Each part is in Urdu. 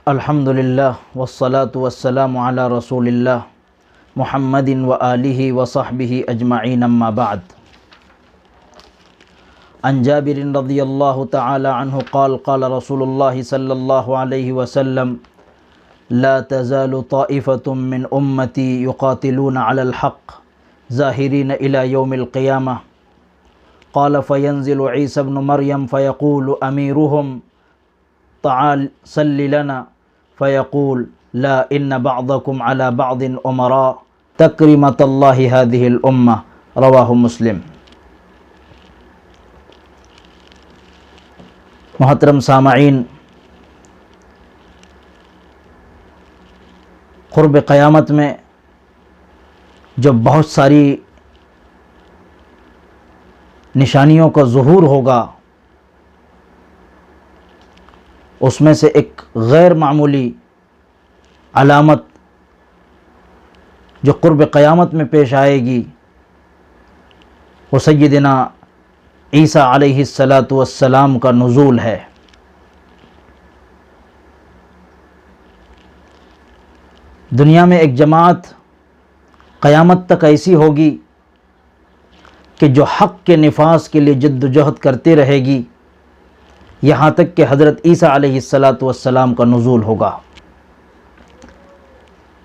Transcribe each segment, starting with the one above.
الحمد للہ والصلاة والسلام علی رسول اللہ محمد و آلہ و صحبہ اجمعین اما بعد. عن جابر رضی اللہ تعالی عنہ قال قال رسول اللہ صلی اللہ علیہ وسلم لا تزال طائفة من امتی یقاتلون علی الحق ظاہرین الی یوم القیامہ. قال فینزل عیسی ابن مریم فیقول امیرهم تعال صل لنا فیقول لا ان بعضکم علی بعض امراء تکرمت اللہ هذه الامہ. رواہ مسلم. محترم سامعین، قرب قیامت میں جو بہت ساری نشانیوں کا ظہور ہوگا، اس میں سے ایک غیر معمولی علامت جو قرب قیامت میں پیش آئے گی وہ سیدنا عیسیٰ علیہ السلام کا نزول ہے. دنیا میں ایک جماعت قیامت تک ایسی ہوگی کہ جو حق کے نفاذ کے لیے جد و جہد کرتے رہے گی یہاں تک کہ حضرت عیسیٰ علیہ السلام کا نزول ہوگا.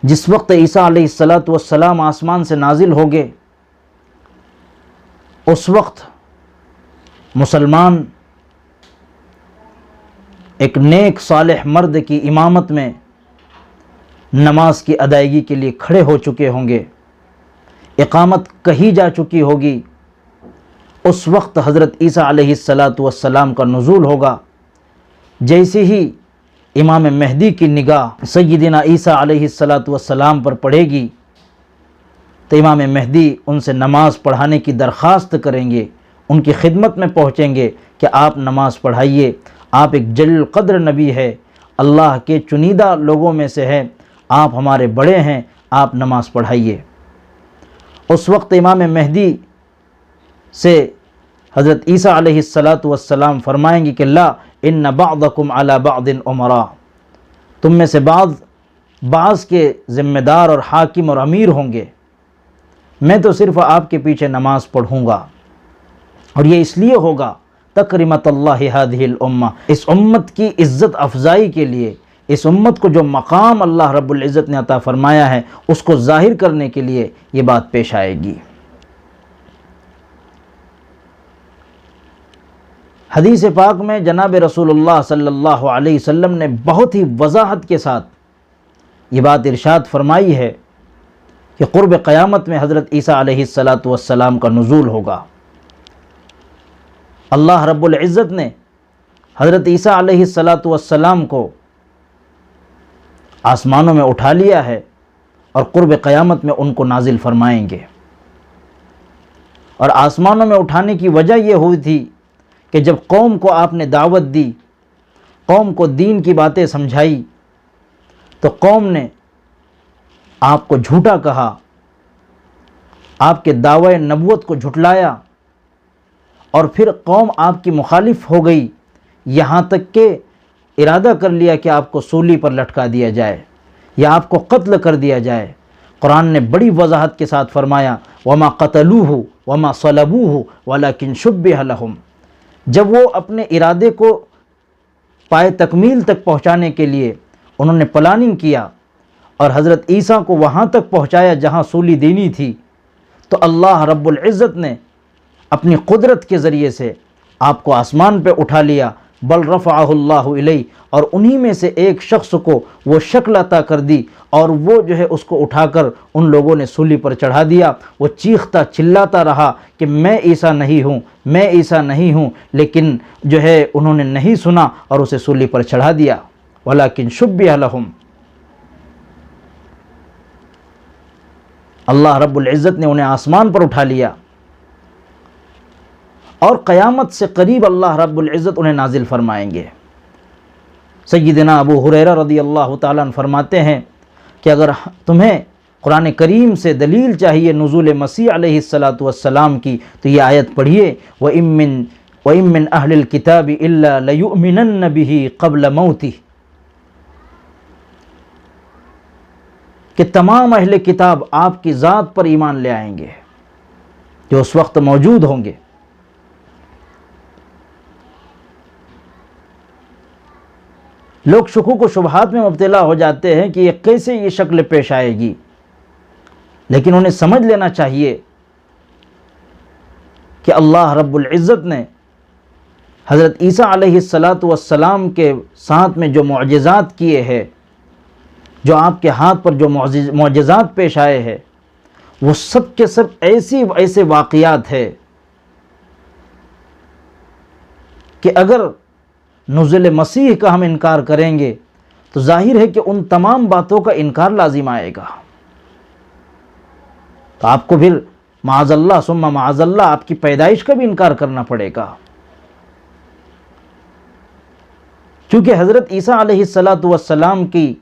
جس وقت عیسیٰ علیہ السلام آسمان سے نازل ہوگے اس وقت مسلمان ایک نیک صالح مرد کی امامت میں نماز کی ادائیگی کے لیے کھڑے ہو چکے ہوں گے، اقامت کہی جا چکی ہوگی. اس وقت حضرت عیسیٰ علیہ السلام کا نزول ہوگا. جیسے ہی امام مہدی کی نگاہ سیدنا عیسیٰ علیہ السلام پر پڑے گی تو امام مہدی ان سے نماز پڑھانے کی درخواست کریں گے، ان کی خدمت میں پہنچیں گے کہ آپ نماز پڑھائیے، آپ ایک جلیل القدر نبی ہے، اللہ کے چنیدہ لوگوں میں سے ہیں، آپ ہمارے بڑے ہیں، آپ نماز پڑھائیے. اس وقت امام مہدی سے حضرت عیسیٰ علیہ السلام فرمائیں گے کہ لا ان بعضکم علی بعض امراء، تم میں سے بعض کے ذمہ دار اور حاکم اور امیر ہوں گے، میں تو صرف آپ کے پیچھے نماز پڑھوں گا. اور یہ اس لیے ہوگا تکرمت اللہ هذه الامہ، اس امت کی عزت افزائی کے لیے، اس امت کو جو مقام اللہ رب العزت نے عطا فرمایا ہے اس کو ظاہر کرنے کے لیے یہ بات پیش آئے گی. حدیث پاک میں جناب رسول اللہ صلی اللہ علیہ وسلم نے بہت ہی وضاحت کے ساتھ یہ بات ارشاد فرمائی ہے کہ قرب قیامت میں حضرت عیسیٰ علیہ السلام کا نزول ہوگا. اللہ رب العزت نے حضرت عیسیٰ علیہ السلام کو آسمانوں میں اٹھا لیا ہے اور قرب قیامت میں ان کو نازل فرمائیں گے. اور آسمانوں میں اٹھانے کی وجہ یہ ہوئی تھی کہ جب قوم کو آپ نے دعوت دی، قوم کو دین کی باتیں سمجھائی تو قوم نے آپ کو جھوٹا کہا، آپ کے دعوی نبوت کو جھٹلایا اور پھر قوم آپ کی مخالف ہو گئی، یہاں تک کہ ارادہ کر لیا کہ آپ کو سولی پر لٹکا دیا جائے یا آپ کو قتل کر دیا جائے. قرآن نے بڑی وضاحت کے ساتھ فرمایا وما قتلوہ وما صلبوہ ولکن شبہ لہم. جب وہ اپنے ارادے کو پائے تکمیل تک پہنچانے کے لیے انہوں نے پلاننگ کیا اور حضرت عیسیٰ کو وہاں تک پہنچایا جہاں سولی دینی تھی، تو اللہ رب العزت نے اپنی قدرت کے ذریعے سے آپ کو آسمان پہ اٹھا لیا. بل رفعہ اللہ الیہ، اور انہی میں سے ایک شخص کو وہ شکل عطا کر دی اور وہ جو ہے اس کو اٹھا کر ان لوگوں نے سولی پر چڑھا دیا. وہ چیختا چلاتا رہا کہ میں عیسیٰ نہیں ہوں، میں عیسیٰ نہیں ہوں، لیکن جو ہے انہوں نے نہیں سنا اور اسے سولی پر چڑھا دیا. ولیکن شبہ لہم، اللہ رب العزت نے انہیں آسمان پر اٹھا لیا اور قیامت سے قریب اللہ رب العزت انہیں نازل فرمائیں گے. سیدنا ابو ہریرہ رضی اللہ تعالیٰ عنہ فرماتے ہیں کہ اگر تمہیں قرآن کریم سے دلیل چاہیے نزول مسیح علیہ السلام کی تو یہ آیت پڑھیے وَإِن مِّنْ أَهْلِ الْكِتَابِ إِلَّا لَيُؤْمِنَنَّ بِهِ قَبْلَ مَوْتِهِ. کہ تمام اہل کتاب آپ کی ذات پر ایمان لے آئیں گے جو اس وقت موجود ہوں گے. لوگ شکوک و شبہات میں مبتلا ہو جاتے ہیں کہ یہ کیسے یہ شکل پیش آئے گی، لیکن انہیں سمجھ لینا چاہیے کہ اللہ رب العزت نے حضرت عیسیٰ علیہ السلام کے ساتھ میں جو معجزات کیے ہیں، جو آپ کے ہاتھ پر جو معجزات پیش آئے ہیں، وہ سب کے سب ایسے واقعات ہیں کہ اگر نزول مسیح کا ہم انکار کریں گے تو ظاہر ہے کہ ان تمام باتوں کا انکار لازم آئے گا. تو آپ کو پھر معاذ اللہ ثم معاذ اللہ آپ کی پیدائش کا بھی انکار کرنا پڑے گا، چونکہ حضرت عیسیٰ علیہ السلام کی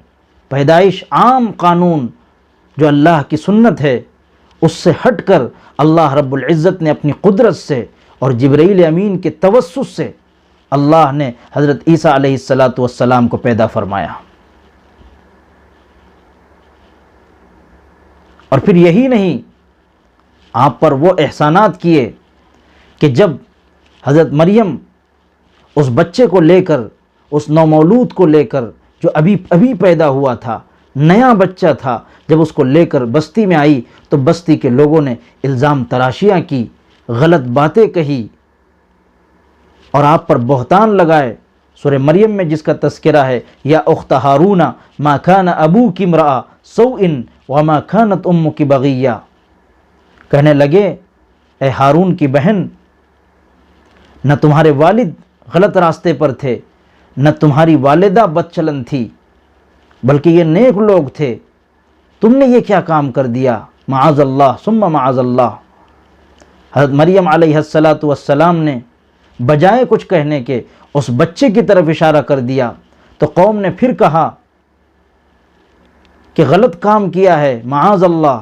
پیدائش عام قانون جو اللہ کی سنت ہے اس سے ہٹ کر اللہ رب العزت نے اپنی قدرت سے اور جبرائیل امین کے توسط سے اللہ نے حضرت عیسیٰ علیہ السلام کو پیدا فرمایا. اور پھر یہی نہیں، آپ پر وہ احسانات کیے کہ جب حضرت مریم اس بچے کو لے کر، اس نومولود کو لے کر جو ابھی پیدا ہوا تھا، نیا بچہ تھا، جب اس کو لے کر بستی میں آئی تو بستی کے لوگوں نے الزام تراشیاں کی، غلط باتیں کہی اور آپ پر بہتان لگائے. سورہ مریم میں جس کا تذکرہ ہے، یا اخت ہارون ما کان ابوک امرأ سوء وما کانت امک بغیہ، کہنے لگے اے ہارون کی بہن، نہ تمہارے والد غلط راستے پر تھے، نہ تمہاری والدہ بد چلن تھی، بلکہ یہ نیک لوگ تھے، تم نے یہ کیا کام کر دیا؟ معاذ اللہ ثم معاذ اللہ. حضرت مریم علیہ السلام نے بجائے کچھ کہنے کے اس بچے کی طرف اشارہ کر دیا تو قوم نے پھر کہا کہ غلط کام کیا ہے، معاذ اللہ،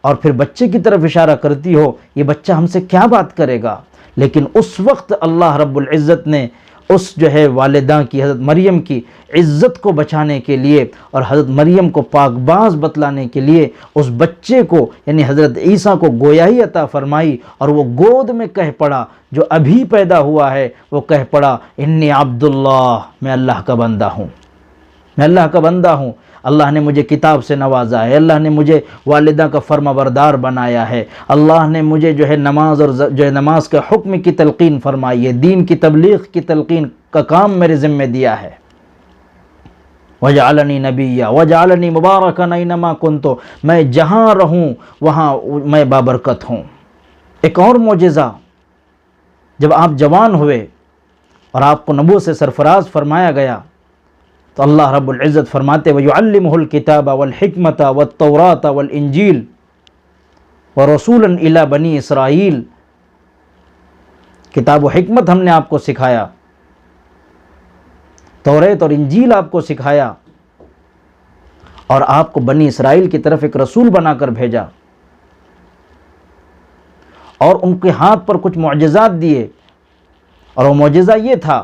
اور پھر بچے کی طرف اشارہ کرتی ہو، یہ بچہ ہم سے کیا بات کرے گا؟ لیکن اس وقت اللہ رب العزت نے اس والدہ کی، حضرت مریم کی عزت کو بچانے کے لیے اور حضرت مریم کو پاک باز بتلانے کے لیے اس بچے کو یعنی حضرت عیسیٰ کو گویائی عطا فرمائی، اور وہ گود میں کہہ پڑا، جو ابھی پیدا ہوا ہے وہ کہہ پڑا انی عبداللہ، میں اللہ کا بندہ ہوں، میں اللہ کا بندہ ہوں. اللہ نے مجھے کتاب سے نوازا ہے، اللہ نے مجھے والدہ کا فرما بردار بنایا ہے، اللہ نے مجھے نماز اور نماز کے حکم کی تلقین فرمائی ہے، دین کی تبلیغ کی تلقین کا کام میرے ذمہ دیا ہے. وجعلنی نبیا وجعلنی مبارکا اینما کنت، میں جہاں رہوں وہاں میں بابرکت ہوں. ایک اور معجزہ، جب آپ جوان ہوئے اور آپ کو نبوت سے سرفراز فرمایا گیا تو اللہ رب العزت فرماتے وَيُعَلِّمُهُ الْكِتَابَ وَالْحِكْمَةَ وَالتَّوْرَاةَ وَالْإِنْجِيلَ وَرَسُولًا إِلَى بَنِي اسرائیل. کتاب و حکمت ہم نے آپ کو سکھایا، توریت اور انجیل آپ کو سکھایا، اور آپ کو بنی اسرائیل کی طرف ایک رسول بنا کر بھیجا، اور ان کے ہاتھ پر کچھ معجزات دیے. اور وہ معجزہ یہ تھا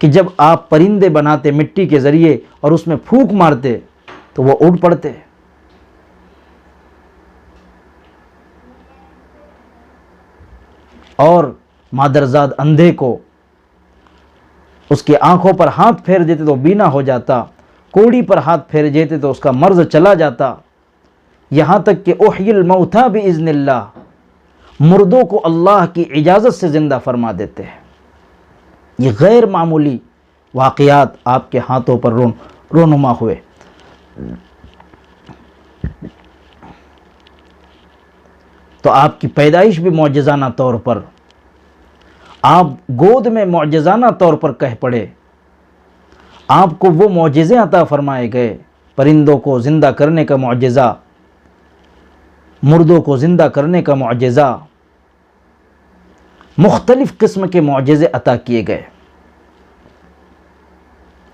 کہ جب آپ پرندے بناتے مٹی کے ذریعے اور اس میں پھونک مارتے تو وہ اڑ پڑتے. اور مادرزاد اندھے کو اس کی آنکھوں پر ہاتھ پھیر دیتے تو بینا ہو جاتا، کوڑی پر ہاتھ پھیر دیتے تو اس کا مرض چلا جاتا. یہاں تک کہ احیی الموتیٰ باذن اللہ، مردوں کو اللہ کی اجازت سے زندہ فرما دیتے ہیں. یہ غیر معمولی واقعات آپ کے ہاتھوں پر رونما ہوئے. تو آپ کی پیدائش بھی معجزانہ طور پر، آپ گود میں معجزانہ طور پر کہہ پڑے، آپ کو وہ معجزے عطا فرمائے گئے، پرندوں کو زندہ کرنے کا معجزہ، مردوں کو زندہ کرنے کا معجزہ، مختلف قسم کے معجزے عطا کیے گئے.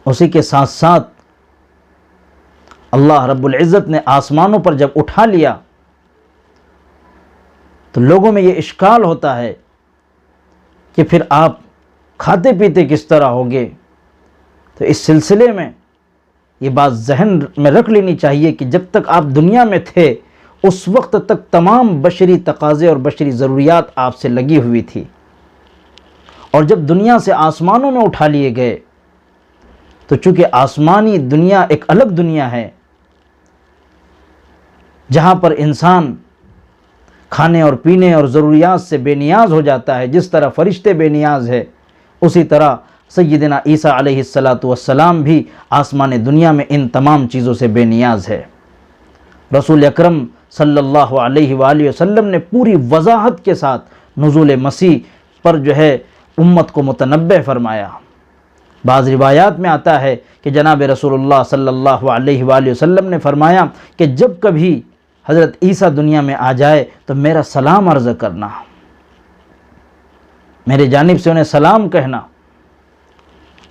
اسی کے ساتھ ساتھ اللہ رب العزت نے آسمانوں پر جب اٹھا لیا تو لوگوں میں یہ اشکال ہوتا ہے کہ پھر آپ کھاتے پیتے کس طرح ہوگے. تو اس سلسلے میں یہ بات ذہن میں رکھ لینی چاہیے کہ جب تک آپ دنیا میں تھے اس وقت تک تمام بشری تقاضے اور بشری ضروریات آپ سے لگی ہوئی تھی، اور جب دنیا سے آسمانوں میں اٹھا لیے گئے تو چونکہ آسمانی دنیا ایک الگ دنیا ہے جہاں پر انسان کھانے اور پینے اور ضروریات سے بے نیاز ہو جاتا ہے، جس طرح فرشتے بے نیاز ہے اسی طرح سیدنا عیسیٰ علیہ السلام بھی آسمان دنیا میں ان تمام چیزوں سے بے نیاز ہے۔ رسول اکرم صلی اللہ علیہ وآلہ وسلم نے پوری وضاحت کے ساتھ نزول مسیح پر امت کو متنبہ فرمایا۔ بعض روایات میں آتا ہے کہ جناب رسول اللہ صلی اللہ علیہ وآلہ وسلم نے فرمایا کہ جب کبھی حضرت عیسیٰ دنیا میں آ جائے تو میرا سلام عرض کرنا، میرے جانب سے انہیں سلام کہنا۔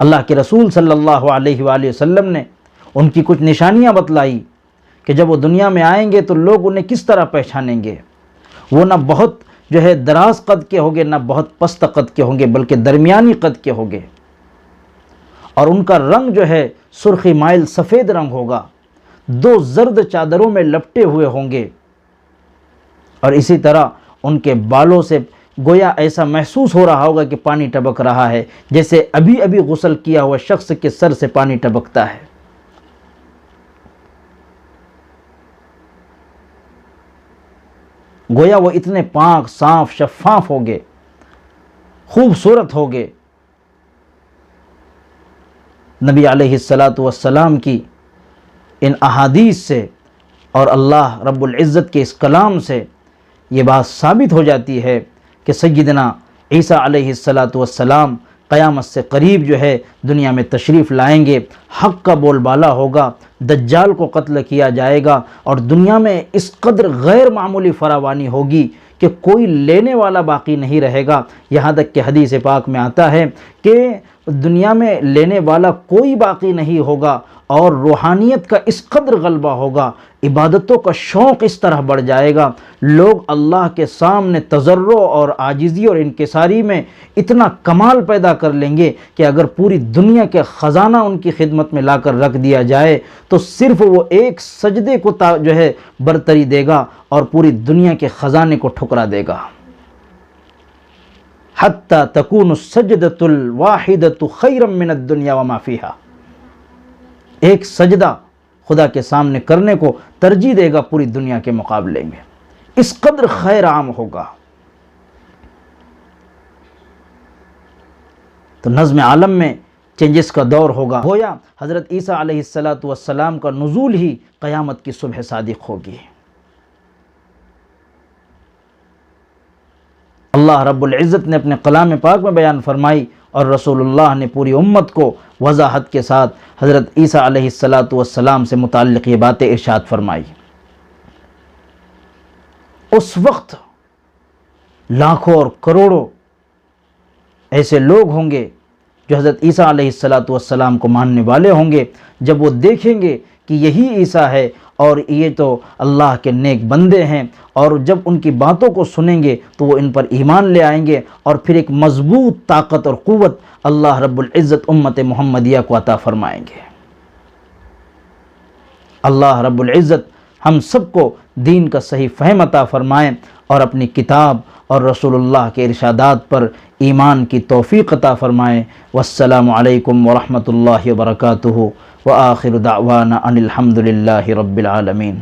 اللہ کے رسول صلی اللہ علیہ وآلہ وسلم نے ان کی کچھ نشانیاں بتلائی کہ جب وہ دنیا میں آئیں گے تو لوگ انہیں کس طرح پہچانیں گے۔ وہ نہ بہت دراز قد کے ہوں گے، نہ بہت پست قد کے ہوں گے، بلکہ درمیانی قد کے ہوں گے، اور ان کا رنگ سرخی مائل سفید رنگ ہوگا، 2 زرد چادروں میں لپٹے ہوئے ہوں گے، اور اسی طرح ان کے بالوں سے گویا ایسا محسوس ہو رہا ہوگا کہ پانی ٹپک رہا ہے، جیسے ابھی ابھی غسل کیا ہوا شخص کے سر سے پانی ٹپکتا ہے۔ گویا وہ اتنے پاک، صاف، شفاف ہوگے، خوبصورت ہوگے۔ نبی علیہ السلام کی ان احادیث سے اور اللہ رب العزت کے اس کلام سے یہ بات ثابت ہو جاتی ہے کہ سیدنا عیسیٰ علیہ السلام قیامت سے قریب دنیا میں تشریف لائیں گے، حق کا بول بالا ہوگا، دجال کو قتل کیا جائے گا، اور دنیا میں اس قدر غیر معمولی فراوانی ہوگی کہ کوئی لینے والا باقی نہیں رہے گا۔ یہاں تک کہ حدیث پاک میں آتا ہے کہ دنیا میں لینے والا کوئی باقی نہیں ہوگا، اور روحانیت کا اس قدر غلبہ ہوگا، عبادتوں کا شوق اس طرح بڑھ جائے گا، لوگ اللہ کے سامنے تضرع اور عاجزی اور انکساری میں اتنا کمال پیدا کر لیں گے کہ اگر پوری دنیا کے خزانہ ان کی خدمت میں لا کر رکھ دیا جائے تو صرف وہ ایک سجدے کو برتری دے گا اور پوری دنیا کے خزانے کو ٹھکرا دے گا۔ حتی تکون السجدۃ الواحدۃ خیرا من الدنیا وما فیہا، ایک سجدہ خدا کے سامنے کرنے کو ترجیح دے گا پوری دنیا کے مقابلے میں، اس قدر خیر عام ہوگا۔ تو نظم عالم میں چینجز کا دور ہوگا، گویا حضرت عیسیٰ علیہ السلام کا نزول ہی قیامت کی صبح صادق ہوگی۔ اللہ رب العزت نے اپنے کلام پاک میں بیان فرمائی، اور رسول اللہ نے پوری امت کو وضاحت کے ساتھ حضرت عیسیٰ علیہ السلام سے متعلق یہ باتیں ارشاد فرمائی۔ اس وقت لاکھوں اور کروڑوں ایسے لوگ ہوں گے جو حضرت عیسیٰ علیہ السلام کو ماننے والے ہوں گے، جب وہ دیکھیں گے کہ یہی عیسیٰ ہے اور یہ تو اللہ کے نیک بندے ہیں، اور جب ان کی باتوں کو سنیں گے تو وہ ان پر ایمان لے آئیں گے، اور پھر ایک مضبوط طاقت اور قوت اللہ رب العزت امت محمدیہ کو عطا فرمائیں گے۔ اللہ رب العزت ہم سب کو دین کا صحیح فہم عطا فرمائیں، اور اپنی کتاب اور رسول اللہ کے ارشادات پر ایمان کی توفیق عطا فرمائیں۔ والسلام علیکم ورحمۃ اللہ وبرکاتہ، وآخر دعوانا ان الحمد للہ رب العالمین۔